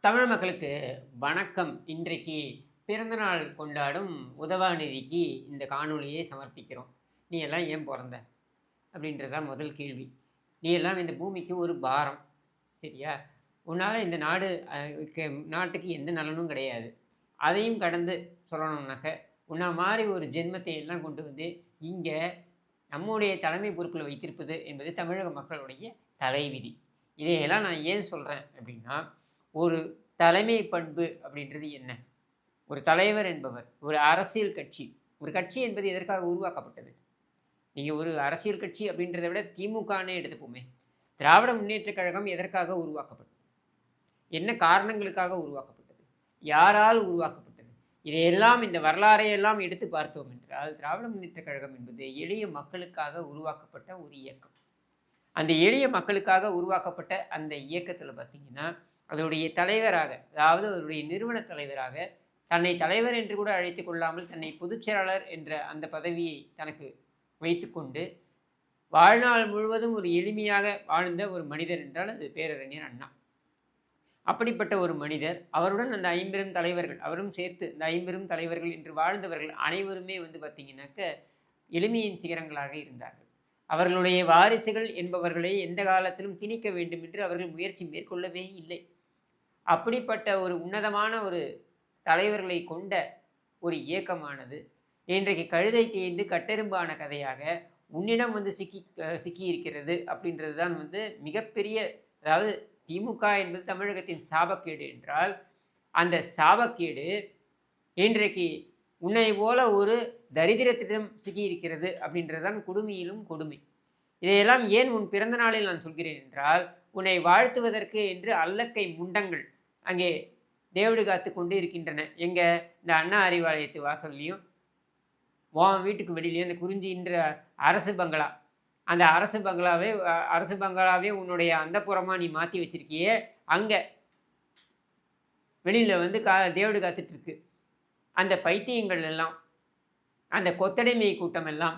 தமிழ் மக்களுக்கு வணக்கம். இன்றைக்கு பிறந்தநாள் கொண்டாடும் உதவாநிதிக்கு இந்த காணொளியை சமர்ப்பிக்கிறோம். நீ எல்லாம் ஏன் பிறந்த அப்படின்றது தான் முதல் கேள்வி. நீ எல்லாம் இந்த பூமிக்கு ஒரு பாரம், சரியா? உன்னால் இந்த நாட்டுக்கு எந்த நலனும் கிடையாது. அதையும் கடந்து சொல்லணும்னாக்க உன்ன மாதிரி ஒரு ஜென்மத்தை எல்லாம் கொண்டு வந்து இங்கே நம்முடைய தலைமை பொறுப்பில் வைத்திருப்பது என்பது தமிழக மக்களுடைய தலைவிதி. இதையெல்லாம் நான் ஏன் சொல்கிறேன் அப்படின்னா, ஒரு தலைமை பண்பு அப்படின்றது என்ன? ஒரு தலைவர் என்பவர், ஒரு அரசியல் கட்சி, ஒரு கட்சி என்பது எதற்காக உருவாக்கப்பட்டது? நீங்கள் ஒரு அரசியல் கட்சி அப்படின்றத விட திமுகனே எடுத்துப்போமே. திராவிட முன்னேற்றக் கழகம் எதற்காக உருவாக்கப்பட்டது? என்ன காரணங்களுக்காக உருவாக்கப்பட்டது? யாரால் உருவாக்கப்பட்டது? இதையெல்லாம், இந்த வரலாறையெல்லாம் எடுத்து பார்த்தோம் என்றால், திராவிட முன்னேற்றக் கழகம் என்பது எளிய மக்களுக்காக உருவாக்கப்பட்ட ஒரு இயக்கம். அந்த எளிய மக்களுக்காக உருவாக்கப்பட்ட அந்த இயக்கத்தில் பார்த்திங்கன்னா, அதனுடைய தலைவராக, அதாவது அதனுடைய நிறுவன தலைவராக, தன்னை தலைவர் என்று கூட அழைத்து கொள்ளாமல் தன்னை பொதுச்செயலாளர் என்ற அந்த பதவியை தனக்கு வைத்துக்கொண்டு வாழ்நாள் முழுவதும் ஒரு எளிமையாக வாழ்ந்த ஒரு மனிதர் என்றால் அது பேரறிஞர் அண்ணா. அப்படிப்பட்ட ஒரு மனிதர், அவருடன் அந்த 50 தலைவர்கள், அவரும் சேர்த்து இந்த 50 தலைவர்கள் என்று வாழ்ந்தவர்கள் அனைவருமே பார்த்திங்கனாக்க எளிமையின் சிகரங்களாக இருந்தார்கள். அவர்களுடைய வாரிசுகள் என்பவர்களை எந்த காலத்திலும் திணிக்க வேண்டும் என்று அவர்கள் முயற்சி மேற்கொள்ளவே இல்லை. அப்படிப்பட்ட ஒரு உன்னதமான ஒரு தலைவர்களை கொண்ட ஒரு இயக்கமானது இன்றைக்கு கழுதை தேய்ந்து கட்டெரும்பான கதையாக உன்னிடம் சிக்கி இருக்கிறது அப்படின்றது தான் மிகப்பெரிய, அதாவது திமுக என்பது தமிழகத்தின் சாபக்கேடு என்றால், அந்த சாபக்கேடு இன்றைக்கு உன்னை போல ஒரு தரித்திரத்திடம் சிக்கியிருக்கிறது அப்படின்றது தான் கொடுமையிலும் கொடுமை. இதையெல்லாம் ஏன் உன் பிறந்த நாளில் நான் சொல்கிறேன் என்றால், உன்னை வாழ்த்துவதற்கு என்று அல்லக்கை முண்டங்கள் அங்கே தேவடு காத்து கொண்டு இருக்கின்றன. எங்கே? இந்த அண்ணா அறிவாலயத்து வாசல்லையும் உன் வீட்டுக்கு வெளியிலையும் இந்த குறிஞ்சின்ற அரசு பங்களா, அந்த அரசு பங்களாவே உன்னுடைய அந்தப்புறமாக நீ மாற்றி வச்சிருக்கியே, அங்கே வெளியில் தேவடு காத்துட்ருக்கு. அந்த பைத்தியங்கள் எல்லாம், அந்த கொத்தடிமை கூட்டம் எல்லாம்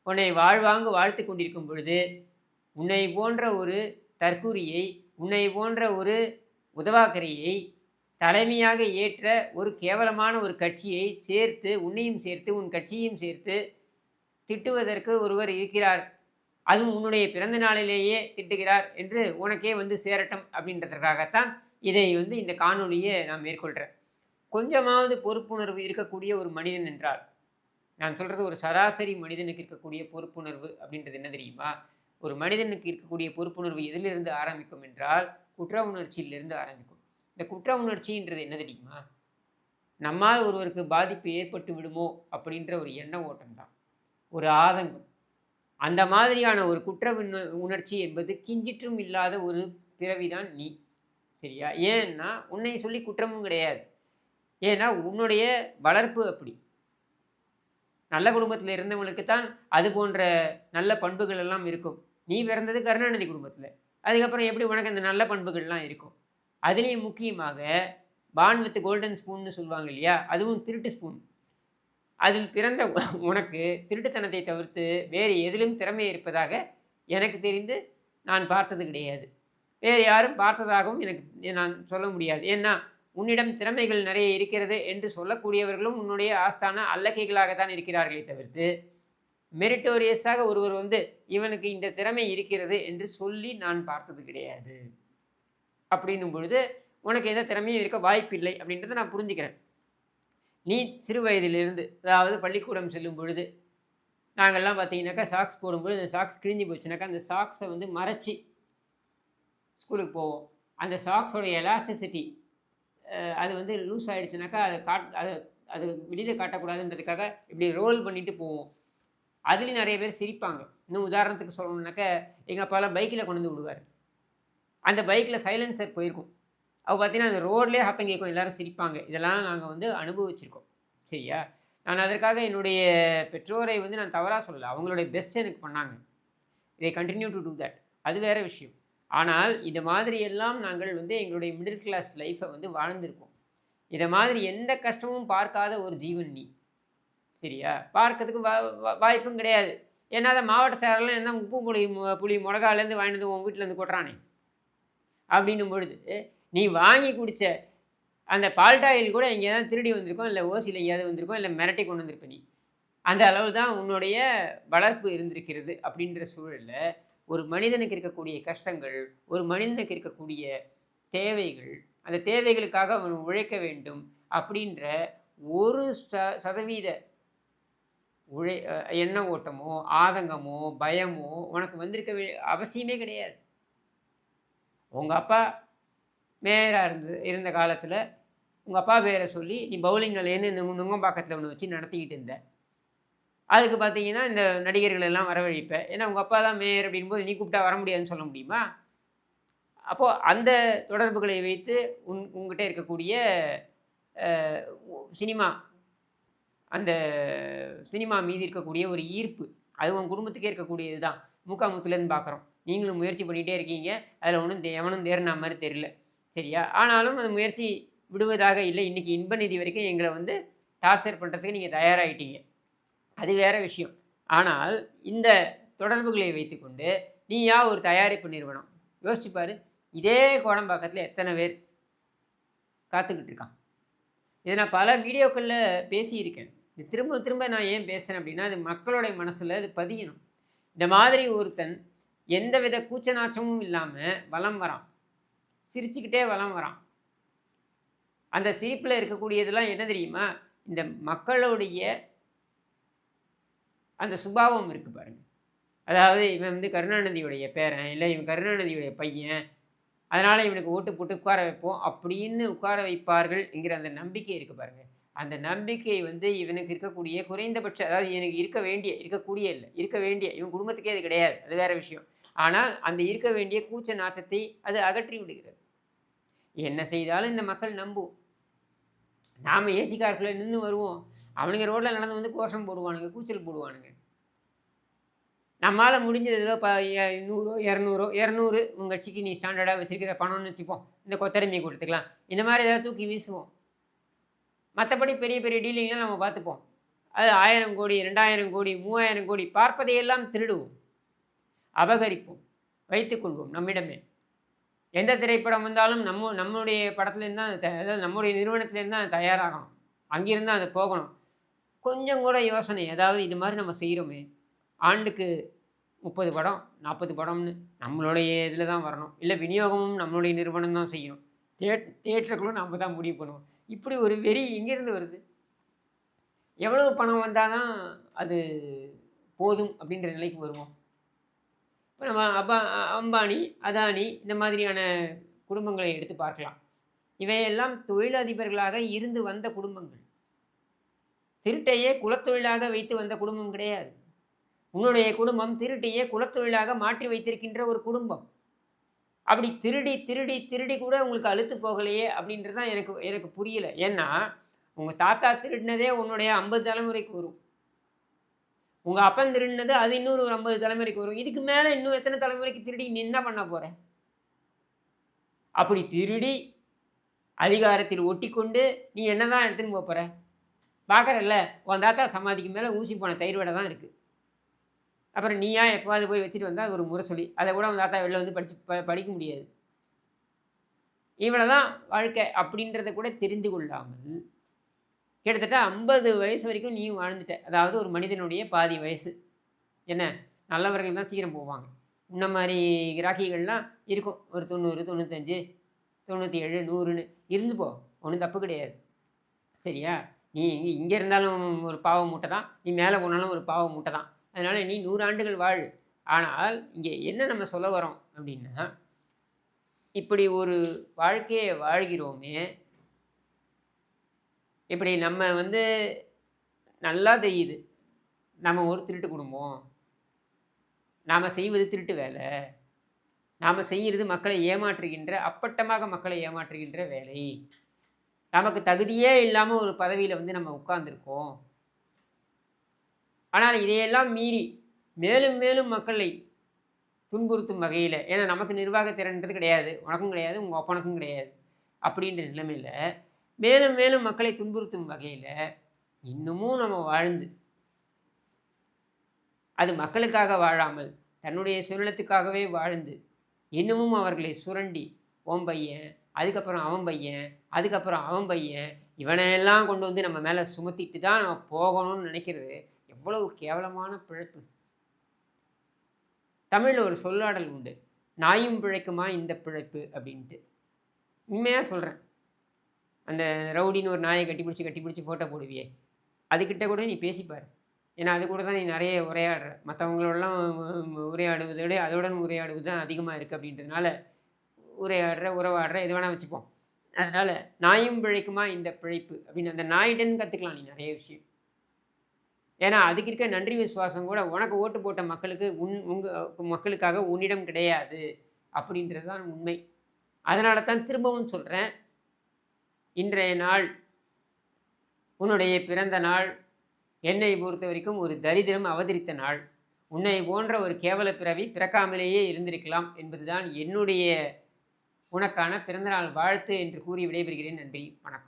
உன்னை வாழ்வாங்கு வாழ்த்து கொண்டிருக்கும் பொழுது, உன்னை போன்ற ஒரு தற்குறியை, உன்னை போன்ற ஒரு உதவாக்கரையை தலைமையாக ஏற்ற ஒரு கேவலமான ஒரு கட்சியை சேர்த்து, உன்னையும் சேர்த்து உன் கட்சியையும் சேர்த்து திட்டுவதற்கு ஒருவர் இருக்கிறார், அதுவும் உன்னுடைய பிறந்த நாளிலேயே திட்டுகிறார் என்று உனக்கே சேரட்டும் அப்படின்றதுக்காகத்தான் இதை இந்த காணொலியை நான் மேற்கொள்கிறேன். கொஞ்சமாவது பொறுப்புணர்வு இருக்கக்கூடிய ஒரு மனிதன் என்றால், நான் சொல்கிறது ஒரு சராசரி மனிதனுக்கு இருக்கக்கூடிய பொறுப்புணர்வு அப்படின்றது என்ன தெரியுமா? ஒரு மனிதனுக்கு இருக்கக்கூடிய பொறுப்புணர்வு எதிலிருந்து ஆரம்பிக்கும் என்றால், குற்ற உணர்ச்சியிலிருந்து ஆரம்பிக்கும். இந்த குற்ற உணர்ச்சின்றது என்ன தெரியுமா? நம்மால் ஒருவருக்கு பாதிப்பு ஏற்பட்டு விடுமோ அப்படின்ற ஒரு எண்ண ஓட்டம் தான், ஒரு ஆதங்கம். அந்த மாதிரியான ஒரு குற்ற உணர்ச்சி என்பது கிஞ்சிற்றும் இல்லாத ஒரு பிறவிதான் நீ, சரியா? ஏன்னா உன்னை சொல்லி குற்றமும் கிடையாது. ஏன்னா உன்னுடைய வளர்ப்பு அப்படி. நல்ல குடும்பத்தில் இருந்தவங்களுக்கு தான் அது போன்ற நல்ல பண்புகள் எல்லாம் இருக்கும். நீ பிறந்தது கருணாநிதி குடும்பத்தில், அதுக்கப்புறம் எப்படி உனக்கு அந்த நல்ல பண்புகள்லாம் இருக்கும்? அதுலேயும் முக்கியமாக பான் வித் கோல்டன் ஸ்பூன்னு சொல்லுவாங்க இல்லையா, அதுவும் திருட்டு ஸ்பூன். அதில் பிறந்த உனக்கு திருட்டுத்தனத்தை தவிர்த்து வேறு எதிலும் திறமை இருப்பதாக எனக்கு தெரிந்து நான் பார்த்தது கிடையாது. வேறு யாரும் பார்த்ததாகவும் நான் சொல்ல முடியாது. ஏன்னா உன்னிடம் திறமைகள் நிறைய இருக்கிறது என்று சொல்லக்கூடியவர்களும் உன்னுடைய ஆஸ்தான அல்லக்கைகளாகத்தான் இருக்கிறார்களே தவிர்த்து, மெரிட்டோரியஸாக ஒருவர் இவனுக்கு இந்த திறமை இருக்கிறது என்று சொல்லி நான் பார்த்தது கிடையாது. அப்படின்னும் பொழுது உனக்கு எந்த திறமையும் இருக்க வாய்ப்பில்லை அப்படின்றத நான் புரிஞ்சுக்கிறேன். நீ சிறு வயதிலிருந்து, அதாவது பள்ளிக்கூடம் செல்லும் பொழுது நாங்கள்லாம் பார்த்தீங்கன்னாக்கா சாக்ஸ் போடும்பொழுது அந்த சாக்ஸ் கிழிஞ்சி போச்சுனாக்கா அந்த சாக்ஸை மறைச்சி ஸ்கூலுக்கு போவோம். அந்த சாக்ஸோட எலாஸ்டிசிட்டி அது லூஸ் ஆகிடுச்சுனாக்கா அது வெளியில் காட்டக்கூடாதுன்றதுக்காக இப்படி ரோல் பண்ணிட்டு போவோம். அதுலேயும் நிறைய பேர் சிரிப்பாங்க. இன்னும் உதாரணத்துக்கு சொல்லணுன்னாக்கா, எங்கள் அப்பாலாம் பைக்கில் கொண்டு வந்து விடுவார். அந்த பைக்கில் சைலன்சர் போயிருக்கும். அப்போ பார்த்தீங்கன்னா அந்த ரோட்லேயே சத்தம் கேட்கும், எல்லோரும் சிரிப்பாங்க. இதெல்லாம் நாங்கள் அனுபவிச்சிருக்கோம், சரியா? நான் அதற்காக என்னுடைய பெற்றோரை நான் தவறாக சொல்லலை. அவங்களுடைய பெஸ்ட் எனக்கு பண்ணாங்க. இதை கண்டினியூ டு டூ தட், அது வேறு விஷயம். ஆனால் இது மாதிரியெல்லாம் நாங்கள் எங்களுடைய மிடில் கிளாஸ் லைஃப்பை வாழ்ந்திருக்கோம். இதை மாதிரி எந்த கஷ்டமும் பார்க்காத ஒரு ஜீவன் நீ, சரியா? பார்க்கறதுக்கு வாய்ப்பும் கிடையாது. ஏன்னா அதை மாவட்ட சேரெல்லாம் என்ன உப்பு புளி மிளகாலேருந்து வாங்கினது உன் வீட்டிலேருந்து கொட்டுறானே அப்படின்னும் பொழுது, நீ வாங்கி குடித்த அந்த பால்டாயில் கூட எங்கேயாவது திருடி வந்திருக்கோம், இல்லை ஓசியில் எங்கேயாவது வந்திருக்கோம், இல்லை மிரட்டி கொண்டு வந்திருப்ப நீ. அந்த அளவு தான் உன்னுடைய வளர்ப்பு இருந்திருக்கிறது. அப்படின்ற சூழல்ல ஒரு மனிதனுக்கு இருக்கக்கூடிய கஷ்டங்கள், ஒரு மனிதனுக்கு இருக்கக்கூடிய தேவைகள், அந்த தேவைகளுக்காக அவன் உழைக்க வேண்டும் அப்படின்ற ஒரு சதவீத எண்ண ஓட்டமோ, ஆதங்கமோ, பயமோ உனக்கு வந்திருக்க அவசியமே கிடையாது. உங்க அப்பா மேயரா இருந்த காலத்துல, உங்க அப்பா பேரை சொல்லி நீ பவுலிங் நிலையன்னு நுங்கம்பாக்கத்துல ஒண்ணு வச்சு நடத்திக்கிட்டு இருந்த. அதுக்கு பார்த்தீங்கன்னா, இந்த நடிகர்கள் எல்லாம் வரவழைப்ப. ஏன்னா உங்க அப்பா தான் மேயர் அப்படிங்கும்போது நீ கூப்பிட்டா வர முடியாதுன்னு சொல்ல முடியுமா? அப்போ அந்த தொடர்புகளை வைத்து உன்கிட்ட இருக்கக்கூடிய அ சினிமா அந்த சினிமா மீது இருக்கக்கூடிய ஒரு ஈர்ப்பு, அது உன் குடும்பத்துக்கே இருக்கக்கூடியது தான். முத்துலேருந்து பார்க்குறோம். நீங்களும் முயற்சி பண்ணிகிட்டே இருக்கீங்க. அதில் ஒன்றும் எவனும் தேறின மாதிரி தெரியல. சரியா? ஆனாலும் அந்த முயற்சி விடுவதாக இல்லை. இன்றைக்கி இன்ப நிதி வரைக்கும் எங்களை வந்து டார்ச்சர் பண்ணுறதுக்கு நீங்கள் தயாராகிட்டீங்க. அது வேற விஷயம். ஆனால் இந்த தொடர்புகளை வைத்துக்கொண்டு நீயா ஒரு தயாரிப்பு நிறுவனம் யோசிச்சு பாரு. இதே கோடம்பாக்கத்தில் எத்தனை பேர் காத்துக்கிட்டு இருக்கான். இதை நான் பல வீடியோக்களில் பேசியிருக்கேன். திரும்ப திரும்ப நான் ஏன் பேசுகிறேன் அப்படின்னா, அது மக்களுடைய மனசில் அது பதியணும். இந்த மாதிரி ஒருத்தன் எந்தவித கூச்ச நாச்சமும் இல்லாமல் வலம் வரான், சிரிச்சுக்கிட்டே வலம் வரான். அந்த சிரிப்பில் இருக்கக்கூடியதெல்லாம் என்ன தெரியுமா? இந்த மக்களுடைய அந்த சுபாவம் இருக்குது பாருங்கள். அதாவது இவன் வந்து கருணாநிதியுடைய பேரன், இல்லை இவன் கருணாநிதியுடைய பையன், அதனால் இவனுக்கு ஓட்டு போட்டு உட்கார வைப்போம் அப்படின்னு உட்கார வைப்பார்கள் என்கிற அந்த நம்பிக்கை இருக்குது பாருங்கள். அந்த நம்பிக்கை வந்து இவனுக்கு இருக்கக்கூடிய குறைந்தபட்ச, அதாவது எனக்கு இருக்கக்கூடிய இல்லை, இருக்க வேண்டிய, இவன் குடும்பத்துக்கே அது கிடையாது, அது வேற விஷயம். ஆனால் அந்த இருக்க வேண்டிய கூச்ச நாச்சத்தை அது அகற்றி விடுகிறது. என்ன செய்தாலும் இந்த மக்கள் நம்பும். நாம் ஏசி காருக்குள்ளே நின்று வருவோம், அவனுங்க ரோட்டில் நடந்து வந்து கோஷம் போடுவானுங்க, கூச்சல் போடுவானுங்க. நம்மளால் முடிஞ்சது ஏதோ 100 200 உங்கள் கட்சிக்கு நீ ஸ்டாண்டர்டாக வச்சுருக்கிற பணம்னு வச்சுப்போம், இந்த கொத்தடிமையை கொடுத்துக்கலாம், இந்த மாதிரி ஏதாவது தூக்கி வீசுவோம். மற்றபடி பெரிய பெரிய டீலிங்லாம் நம்ம பார்த்துப்போம். அது 1000 கோடி 2000 கோடி 3000 கோடி பார்ப்பதையெல்லாம் திருடுவோம், அபகரிப்போம், வைத்துக்கொள்வோம் நம்மிடமே. எந்த திரைப்படம் வந்தாலும் நம்முடைய படத்துலேருந்து தான், அதாவது நம்முடைய நிறுவனத்துலேருந்து தான் அது தயாராகணும், அங்கிருந்து அது போகணும். கொஞ்சம் கூட யோசனை, அதாவது இது மாதிரி நம்ம செய்கிறோமே, ஆண்டுக்கு 30 படம் 40 படம்னு நம்மளுடைய இதில் தான் வரணும், இல்லை விநியோகமும் நம்மளுடைய நிறுவனம் தான் செய்யணும், தியேட்டருக்குள்ளும் நம்ம தான் முடிவு பண்ணுவோம். இப்படி ஒரு வெறி எங்கேருந்து வருது? எவ்வளவு பணம் வந்தால் தான் அது போதும் அப்படின்ற நிலைக்கு வருவோம். இப்போ நம்ம அம்பானி, அதானி இந்த மாதிரியான குடும்பங்களை எடுத்து பார்க்கலாம். இவையெல்லாம் தொழிலதிபர்களாக இருந்து வந்த குடும்பங்கள். திருட்டையே குலத்தொழிலாக வைத்து வந்த குடும்பம் கிடையாது. உன்னுடைய குடும்பம் திருட்டையே குலத்தொழிலாக மாற்றி வைத்திருக்கின்ற ஒரு குடும்பம். அப்படி திருடி திருடி திருடி கூட உங்களுக்கு அழுத்து போகலையே அப்படின்றது தான் எனக்கு புரியலை. ஏன்னா உங்கள் தாத்தா திருடினதே உன்னுடைய 50 தலைமுறைக்கு வரும், உங்கள் அப்பன் திருடினது அது இன்னொரு ஒரு 50 தலைமுறைக்கு வரும். இதுக்கு மேலே இன்னும் எத்தனை தலைமுறைக்கு திருடி நீ என்ன பண்ண போகிற? அப்படி திருடி அதிகாரத்தில் ஒட்டி கொண்டு நீ என்ன தான் எடுத்துன்னு போகிற? பார்க்குறல்ல, உன் தாத்தா சமாதிக்கு மேலே ஊசி போன தயிர் வடை தான் இருக்குது. அப்புறம் நீயா எப்போவாது போய் வச்சுட்டு வந்தால் ஒரு முரசொலி, அதை கூட உங்கள் தாத்தா வெளில வந்து படிக்க முடியாது. இவ்வளோ தான் வாழ்க்கை அப்படின்றத கூட தெரிந்து கொள்ளாமல் கிட்டத்தட்ட 50 வயசு வரைக்கும் நீ வாழ்ந்துட்ட. அதாவது ஒரு மனிதனுடைய பாதி வயசு. என்ன, நல்லவர்கள் தான் சீக்கிரம் போவாங்க. இந்த மாதிரி கிராக்கிகள்லாம் இருக்கும், ஒரு 90 95 97 100ன்னு இருந்து போ, ஒன்றும் தப்பு கிடையாது. சரியா? நீ இங்கே இருந்தாலும் ஒரு பாவ மூட்டை தான், நீ மேலே போனாலும் ஒரு பாவ மூட்டை தான். அதனால் நீ 100 ஆண்டுகள் வாழு. ஆனால் இங்கே என்ன நம்ம சொல்ல வரோம் அப்படின்னா, இப்படி ஒரு வாழ்க்கையை வாழ்கிறோமே, இப்படி நம்ம வந்து நல்லா தெரியுது நம்ம ஒரு திருட்டு குடும்பம், நாம் செய்வது திருட்டு வேலை, நாம் செய்கிறது மக்களை ஏமாற்றுகின்ற, அப்பட்டமாக மக்களை ஏமாற்றுகின்ற வேலை, நமக்கு தகுதியே இல்லாமல் ஒரு பதவியில் வந்து நம்ம உட்கார்ந்துருக்கோம். ஆனால் இதையெல்லாம் மீறி மேலும் மேலும் மக்களை துன்புறுத்தும் வகையில், ஏன்னா நமக்கு நிர்வாக திறன்றது கிடையாது, உனக்கும் கிடையாது, உங்கள் அப்பனுக்கும் கிடையாது, அப்படின்ற நிலைமையில் மேலும் மேலும் மக்களை துன்புறுத்தும் வகையில் இன்னமும் நம்ம வாழ்ந்து, அது மக்களுக்காக வாழாமல் தன்னுடைய சுயநலத்துக்காகவே வாழ்ந்து, இன்னமும் அவர்களை சுரண்டி, ஓம் பையன் அதுக்கப்புறம் அவன் பையன், அதுக்கப்புறம் அவன் பையன், இவனையெல்லாம் கொண்டு வந்து நம்ம மேலே சுமத்திட்டு தான் நம்ம போகணும்னு நினைக்கிறது எவ்வளவு கேவலமான பிழைப்பு. தமிழில் ஒரு சொல்லாடல் உண்டு, நாயும் பிழைக்குமா இந்த பிழைப்பு அப்படின்ட்டு. உண்மையாக சொல்கிறேன். அந்த ரவுடின்னு ஒரு நாயை கட்டி பிடிச்சி ஃபோட்டோ போடுவியே, அதுக்கிட்ட கூட நீ பேசிப்பார். ஏன்னா அது கூட தான் நீ நிறைய உரையாடுற. மற்றவங்களோடலாம் உரையாடுவதை விட அதோடன் உரையாடுவது தான் அதிகமாக இருக்குது அப்படின்றதுனால உரையாடுற, உறவாடுற, எது வேணால் வச்சுப்போம். அதனால் நாயும் பிழைக்குமா இந்த பிழைப்பு அப்படின்னு அந்த நாயிட்டன்னு கற்றுக்கலாம் நீ நிறைய விஷயம். ஏன்னா அதுக்கு இருக்க நன்றி விசுவாசம் கூட உனக்கு ஓட்டு போட்ட மக்களுக்கு மக்களுக்காக உன்னிடம் கிடையாது அப்படின்றது தான் உண்மை. அதனால தான் திரும்பவும் சொல்கிறேன், இன்றைய நாள் உன்னுடைய பிறந்த நாள் என்னை பொறுத்த வரைக்கும் ஒரு தரித்திரம் அவதரித்த நாள். உன்னை போன்ற ஒரு கேவல பிறவி பிறக்காமலேயே இருந்திருக்கலாம் என்பதுதான் என்னுடைய உனக்கான பிறந்தநாள் வாழ்த்து என்று கூறி விடைபெறுகிறேன். நன்றி, வணக்கம்.